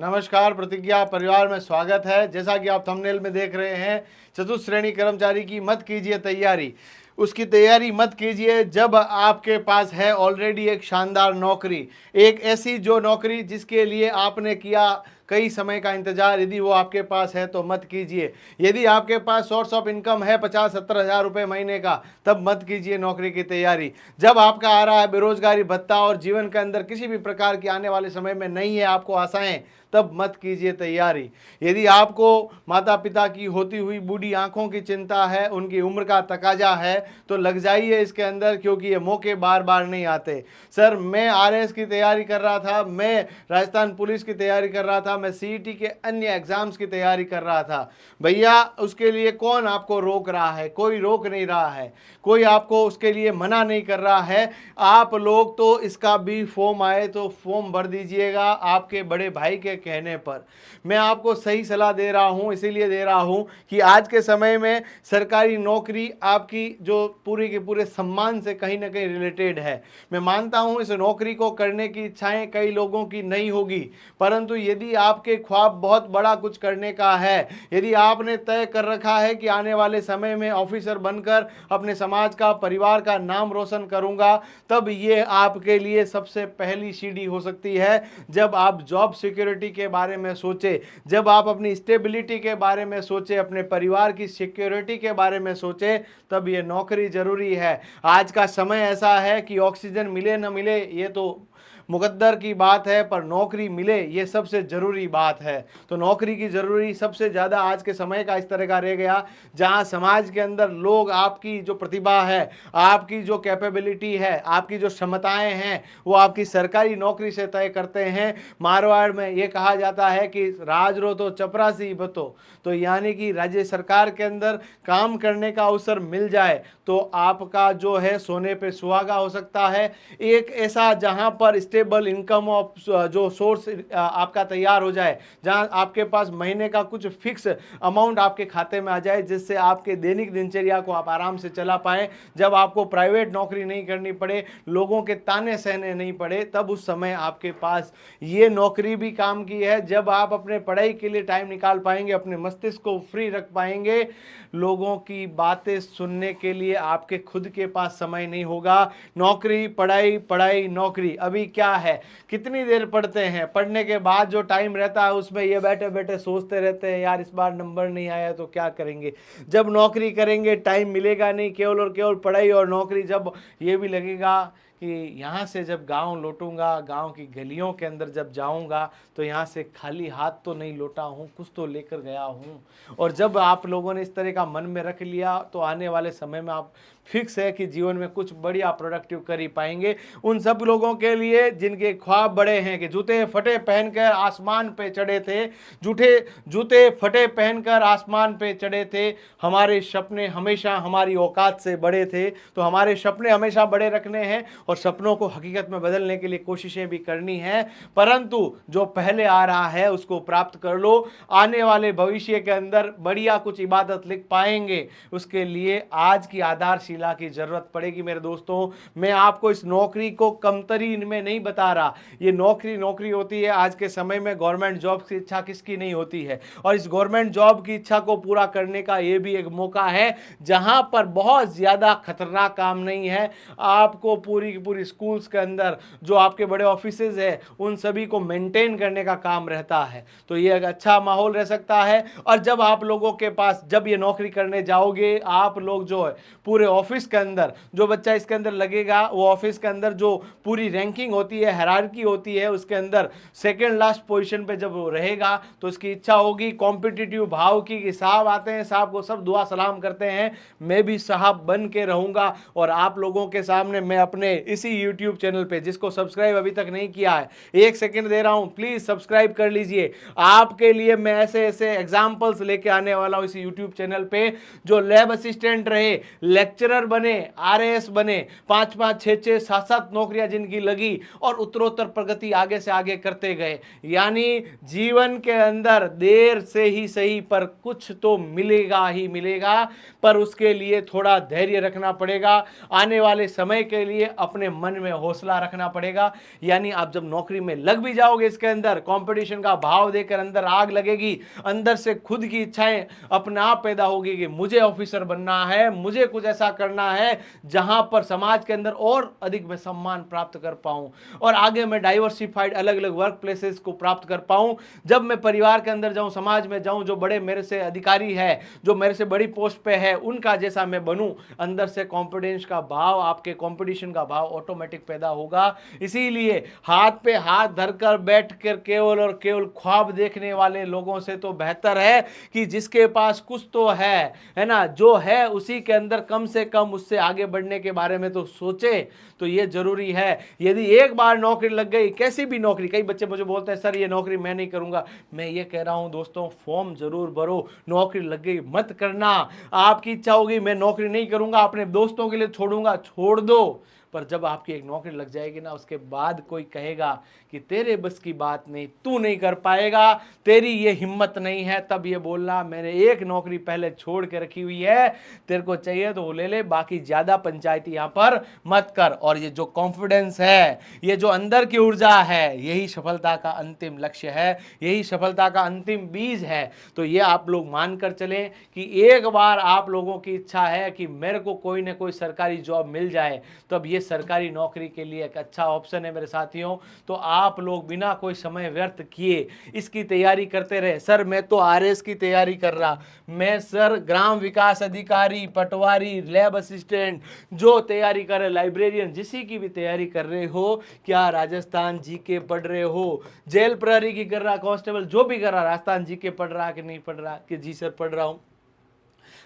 नमस्कार, प्रतिज्ञा परिवार में स्वागत है। जैसा कि आप थंबनेल में देख रहे हैं, चतुर्थ श्रेणी कर्मचारी की मत कीजिए तैयारी। उसकी तैयारी मत कीजिए जब आपके पास है ऑलरेडी एक शानदार नौकरी, एक ऐसी जो नौकरी जिसके लिए आपने किया कई समय का इंतजार। यदि वो आपके पास है तो मत कीजिए। यदि आपके पास सोर्स ऑफ इनकम है 50-70 हज़ार रुपये महीने का, तब मत कीजिए नौकरी की तैयारी। जब आपका आ रहा है बेरोजगारी भत्ता और जीवन के अंदर किसी भी प्रकार की आने वाले समय में नहीं है आपको आशाएं, तब मत कीजिए तैयारी। यदि आपको माता पिता की होती हुई बूढ़ी आंखों की चिंता है, उनकी उम्र का तकाजा है, तो लग जाइए इसके अंदर, क्योंकि ये मौके बार बार नहीं आते। सर, मैं आरएएस की तैयारी कर रहा था, मैं राजस्थान पुलिस की तैयारी कर रहा था, मैं सीईटी के अन्य एग्जाम्स की तैयारी कर रहा था। भैया, उसके लिए कौन आपको रोक रहा है? कोई रोक नहीं रहा है, कोई आपको उसके लिए मना नहीं कर रहा है। आप लोग तो इसका भी फॉर्म आए तो फॉर्म भर दीजिएगा आपके बड़े भाई के कहने पर। मैं आपको सही सलाह दे रहा हूं, इसीलिए दे रहा हूं कि आज के समय में सरकारी नौकरी आपकी जो पूरे के पूरे सम्मान से कहीं ना कहीं रिलेटेड है। मैं मानता हूं इस नौकरी को करने की इच्छाएं कई लोगों की नहीं होगी, परंतु यदि आपके ख्वाब बहुत बड़ा कुछ करने का है, यदि आपने तय कर रखा है कि आने वाले समय में ऑफिसर बनकर अपने समाज का, परिवार का नाम रोशन करूंगा, तब ये आपके लिए सबसे पहली सीढ़ी हो सकती है। जब आप जॉब सिक्योरिटी के बारे में सोचे, जब आप अपनी स्टेबिलिटी के बारे में सोचे, अपने परिवार की सिक्योरिटी के बारे में सोचे, तब ये नौकरी जरूरी है। आज का समय ऐसा है कि ऑक्सीजन मिले न मिले ये तो मुकद्दर की बात है, पर नौकरी मिले ये सबसे जरूरी बात है। तो नौकरी की जरूरी सबसे ज्यादा आज के समय का इस तरह का रह गया, जहां समाज के अंदर लोग आपकी जो प्रतिभा है, आपकी जो कैपेबिलिटी है, आपकी जो क्षमताएं हैं, वो आपकी सरकारी नौकरी से तय करते हैं। मारवाड़ में ये कहा जाता है कि राज रो तो चपरासी बतो। तो यानी कि राज्य सरकार के अंदर काम करने का अवसर मिल जाए तो आपका जो है सोने पे सुहागा हो सकता है। एक ऐसा जहां पर स्टेबल इनकम ऑफ जो सोर्स आपका तैयार हो जाए, जहां आपके पास महीने का कुछ फिक्स अमाउंट आपके खाते में आ जाए, जिससे आपके दैनिक दिनचर्या को आप आराम से चला पाएं। जब आपको प्राइवेट नौकरी नहीं करनी पड़े, लोगों के ताने सहने नहीं पड़े, तब उस समय आपके पास ये नौकरी भी काम की है। जब आप अपने पढ़ाई के लिए टाइम निकाल पाएंगे, अपने मस्तिष्क को फ्री रख पाएंगे, लोगों की बातें सुनने के लिए आपके खुद के पास समय नहीं होगा। नौकरी, पढ़ाई, पढ़ाई, नौकरी। अभी क्या है, कितनी देर पढ़ते हैं, पढ़ने के बाद जो टाइम रहता है उसमें ये बैठे बैठे सोचते रहते हैं, यार इस बार नंबर नहीं आया तो क्या करेंगे। जब नौकरी करेंगे टाइम मिलेगा नहीं, केवल और केवल पढ़ाई और नौकरी। जब ये भी लगेगा कि यहाँ से जब गांव लौटूंगा, गांव की गलियों के अंदर जब जाऊंगा, तो यहाँ से खाली हाथ तो नहीं लौटा हूँ, कुछ तो लेकर गया हूँ। और जब आप लोगों ने इस तरह का मन में रख लिया, तो आने वाले समय में आप फिक्स है कि जीवन में कुछ बढ़िया प्रोडक्टिव कर ही पाएंगे। उन सब लोगों के लिए जिनके ख्वाब बड़े हैं, कि जूते फटे पहनकर आसमान पे चढ़े थे, जूते फटे पहनकर आसमान पे चढ़े थे, हमारे सपने हमेशा हमारी औकात से बड़े थे। तो हमारे सपने हमेशा बड़े रखने हैं और सपनों को हकीकत में बदलने के लिए कोशिशें भी करनी है। परंतु जो पहले आ रहा है उसको प्राप्त कर लो। आने वाले भविष्य के अंदर बढ़िया कुछ इबादत लिख पाएंगे, उसके लिए आज की आधारशिला की जरूरत पड़ेगी। मेरे दोस्तों, मैं आपको इस नौकरी को कमतरीन में नहीं बता रहा। ये नौकरी नौकरी होती है। आज के समय में गवर्नमेंट जॉब की इच्छा किसकी नहीं होती है, और इस गवर्नमेंट जॉब की इच्छा को पूरा करने का ये भी एक मौका है, जहां पर बहुत ज्यादा खतरनाक काम नहीं है। आपको पूरी की पूरी स्कूल्स के अंदर जो आपके बड़े ऑफिसेज है, उन सभी को मेंटेन करने का काम रहता है। तो ये एक अच्छा माहौल रह सकता है। और जब आप लोगों के पास, जब ये नौकरी करने जाओगे, आप लोग जो है पूरे ऑफिस के अंदर, जो बच्चा इसके अंदर लगेगा, वो ऑफिस के अंदर जो पूरी रैंकिंग होती है, हायरार्की होती है, उसके अंदर सेकंड लास्ट पोजीशन पे जब वो रहेगा, तो उसकी इच्छा होगी कॉम्पिटिटिव भाव की, कि साहब आते हैं, साहब को सब दुआ सलाम करते हैं, मैं भी साहब बन के रहूंगा। और आप लोगों के सामने मैं अपने इसी यूट्यूब चैनल पे, जिसको सब्सक्राइब अभी तक नहीं किया है, 1 सेकंड दे रहा हूं, प्लीज सब्सक्राइब कर लीजिए। आपके लिए मैं ऐसे ऐसे एग्जाम्पल्स लेके आने वाला हूं इस यूट्यूब चैनल पे, जो लैब असिस्टेंट रहे, लेक्चरर बने, आरएएस बने, 5-5, 6-6, 7-7 नौकरियां जिनकी लगी, और उत्तरोत्तर प्रगति आगे से आगे करते गए। यानी जीवन के अंदर देर से ही सही, पर कुछ तो मिलेगा ही मिलेगा, पर उसके लिए थोड़ा धैर्य रखना पड़ेगा। आने वाले समय के लिए अपने मन में हौसला रखना पड़ेगा। यानी आप जब नौकरी में लग भी जाओगे, इसके अंदर कंपटीशन का भाव देकर अंदर आग लगेगी, अंदर से खुद की इच्छाएं अपने आप पैदा होगी कि मुझे ऑफिसर बनना है, मुझे कुछ ऐसा करना है जहां पर समाज के अंदर और अधिक मैं सम्मान प्राप्त कर पाऊं और आगे मैं डाइवर्सिफाइड अलग अलग वर्क प्लेसेस को प्राप्त कर पाऊं। जब मैं परिवार के अंदर जाऊं, समाज में जाऊं, जो बड़े मेरे से अधिकारी है, जो मेरे से बड़ी पोस्ट पे है, उनका जैसा मैं बनूं, अंदर से कॉन्फिडेंस का भाव, आपके कंपटीशन का भाव ऑटोमेटिक पैदा होगा। इसीलिए हाथ पे हाथ धरकर बैठ कर केवल और केवल ख्वाब देखने वाले लोगों से तो बेहतर है कि जिसके पास कुछ तो है ना, जो है उसी के अंदर कम से कम उससे आगे बढ़ने के बारे में तो सोचे। तो ये जरूरी है। यदि एक बार नौकरी लग गई, कैसी भी नौकरी, कई बच्चे मुझे बोलते हैं सर ये नौकरी मैं नहीं करूंगा, मैं ये कह रहा हूं दोस्तों, फॉर्म जरूर भरो। नौकरी लग गई मत करना। आपकी इच्छा होगी मैं नौकरी नहीं करूंगा, अपने दोस्तों के लिए छोड़ूंगा, छोड़ दो। पर जब आपकी एक नौकरी लग जाएगी ना, उसके बाद कोई कहेगा कि तेरे बस की बात नहीं, तू नहीं कर पाएगा, तेरी ये हिम्मत नहीं है, तब ये बोलना मैंने एक नौकरी पहले छोड़ के रखी हुई है, तेरे को चाहिए तो वो ले ले, बाकी ज्यादा पंचायती यहां पर मत कर। और ये जो कॉन्फिडेंस है, ये जो अंदर की ऊर्जा है, यही सफलता का अंतिम लक्ष्य है, यही सफलता का अंतिम बीज है। तो ये आप लोग मानकर चलें कि एक बार आप लोगों की इच्छा है कि मेरे को कोई ना कोई सरकारी जॉब मिल जाए, तब ये सरकारी नौकरी के लिए एक अच्छा ऑप्शन है मेरे साथियों। तो आप लोग बिना कोई समय व्यर्थ किए इसकी तैयारी करते रहे। सर मैं तो आरएस की तैयारी कर रहा, मैं सर ग्राम विकास अधिकारी, पटवारी, लैब असिस्टेंट, जो तैयारी कर रहे, लाइब्रेरियन, जिसी की भी तैयारी कर रहे हो, क्या राजस्थान जीके पढ़ रहे हो, जेल प्रहरी की कर रहा, कांस्टेबल जो भी कर रहा, राजस्थान जीके पढ़ रहा कि नहीं पढ़ रहा? कि जी सर पढ़ रहा हूं।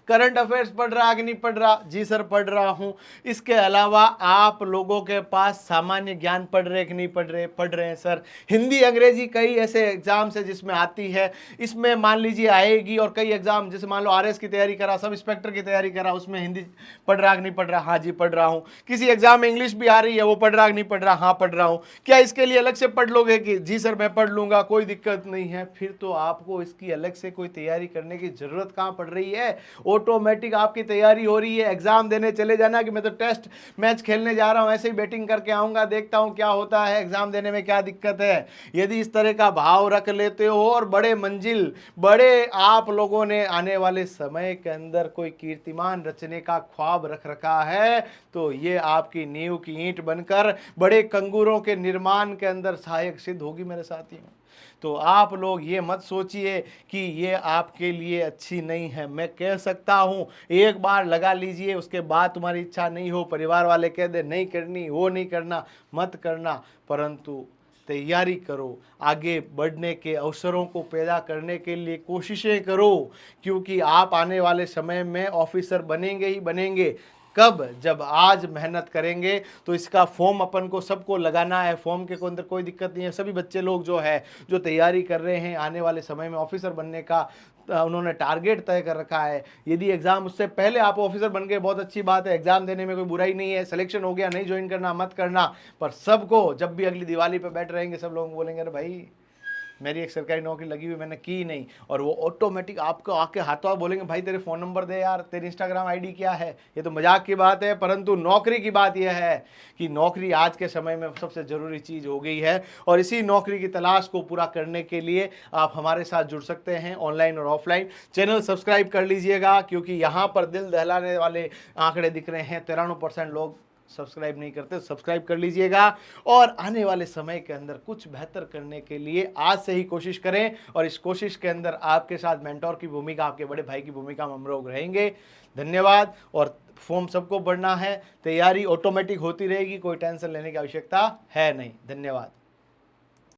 करंट अफेयर्स पढ़ रहा कि नहीं पढ़ रहा? जी सर पढ़ रहा हूं। इसके अलावा आप लोगों के पास सामान्य ज्ञान पढ़ रहे कि नहीं पढ़ रहे? पढ़ रहे हैं सर। हिंदी अंग्रेजी कई ऐसे एग्जाम्स है जिसमें आती है, इसमें मान लीजिए आएगी। और कई एग्जाम जैसे मान लो आरएस की तैयारी करा, सब इंस्पेक्टर की तैयारी करा, उसमें हिंदी पढ़ रहा कि नहीं पढ़ रहा? हाँ जी पढ़ रहा हूँ। किसी एग्जाम में इंग्लिश भी आ रही है, वो पढ़ रहा कि नहीं पढ़ रहा? हाँ पढ़ रहा हूँ। क्या इसके लिए अलग से पढ़ लोगे? कि जी सर मैं पढ़ लूंगा, कोई दिक्कत नहीं है। फिर तो आपको इसकी अलग से कोई तैयारी करने की जरूरत कहाँ पड़ रही है, ऑटोमेटिक आपकी तैयारी हो रही है। एग्जाम देने चले जाना कि मैं तो टेस्ट मैच खेलने जा रहा हूं, ऐसे ही बैटिंग करके आऊंगा, देखता हूं क्या होता है, एग्जाम देने में क्या दिक्कत है। यदि इस तरह का भाव रख लेते हो और बड़े मंजिल, बड़े आप लोगों ने आने वाले समय के अंदर कोई कीर्तिमान रचने का ख्वाब रख रखा है, तो ये आपकी नींव की ईंट बनकर बड़े कंगूरों के निर्माण के अंदर सहायक सिद्ध होगी मेरे साथियों। तो आप लोग ये मत सोचिए कि ये आपके लिए अच्छी नहीं है। मैं कह सकता हूँ एक बार लगा लीजिए, उसके बाद तुम्हारी इच्छा नहीं हो, परिवार वाले कह दे नहीं करनी, वो नहीं करना, मत करना, परंतु तैयारी करो, आगे बढ़ने के अवसरों को पैदा करने के लिए कोशिशें करो, क्योंकि आप आने वाले समय में ऑफिसर बनेंगे ही बनेंगे। कब? जब आज मेहनत करेंगे। तो इसका फॉर्म अपन को सबको लगाना है, फॉर्म के अंदर कोई दिक्कत नहीं है। सभी बच्चे लोग जो है, जो तैयारी कर रहे हैं आने वाले समय में ऑफिसर बनने का, उन्होंने टारगेट तय कर रखा है। यदि एग्जाम उससे पहले आप ऑफिसर बन गए, बहुत अच्छी बात है, एग्जाम देने में कोई बुराई नहीं है। सिलेक्शन हो गया, नहीं ज्वाइन करना मत करना। पर सबको जब भी अगली दिवाली पे बैठ रहेंगे, सब लोग बोलेंगे अरे भाई मेरी एक सरकारी नौकरी लगी हुई, मैंने की नहीं। और वो ऑटोमेटिक आपको आके हाथों बोलेंगे भाई तेरे फ़ोन नंबर दे यार, तेरी इंस्टाग्राम आईडी क्या है। ये तो मजाक की बात है, परंतु नौकरी की बात यह है कि नौकरी आज के समय में सबसे ज़रूरी चीज़ हो गई है। और इसी नौकरी की तलाश को पूरा करने के लिए आप हमारे साथ जुड़ सकते हैं, ऑनलाइन और ऑफलाइन। चैनल सब्सक्राइब कर लीजिएगा, क्योंकि यहाँ पर दिल दहलाने वाले आंकड़े दिख रहे हैं। 93% लोग सब्सक्राइब नहीं करते, सब्सक्राइब कर लीजिएगा। और आने वाले समय के अंदर कुछ बेहतर करने के लिए आज से ही कोशिश करें। और इस कोशिश के अंदर आपके साथ मेंटोर की भूमिका, आपके बड़े भाई की भूमिका में हम लोग रहेंगे। धन्यवाद। और फॉर्म सबको भरना है, तैयारी ऑटोमेटिक होती रहेगी, कोई टेंशन लेने की आवश्यकता है नहीं। धन्यवाद।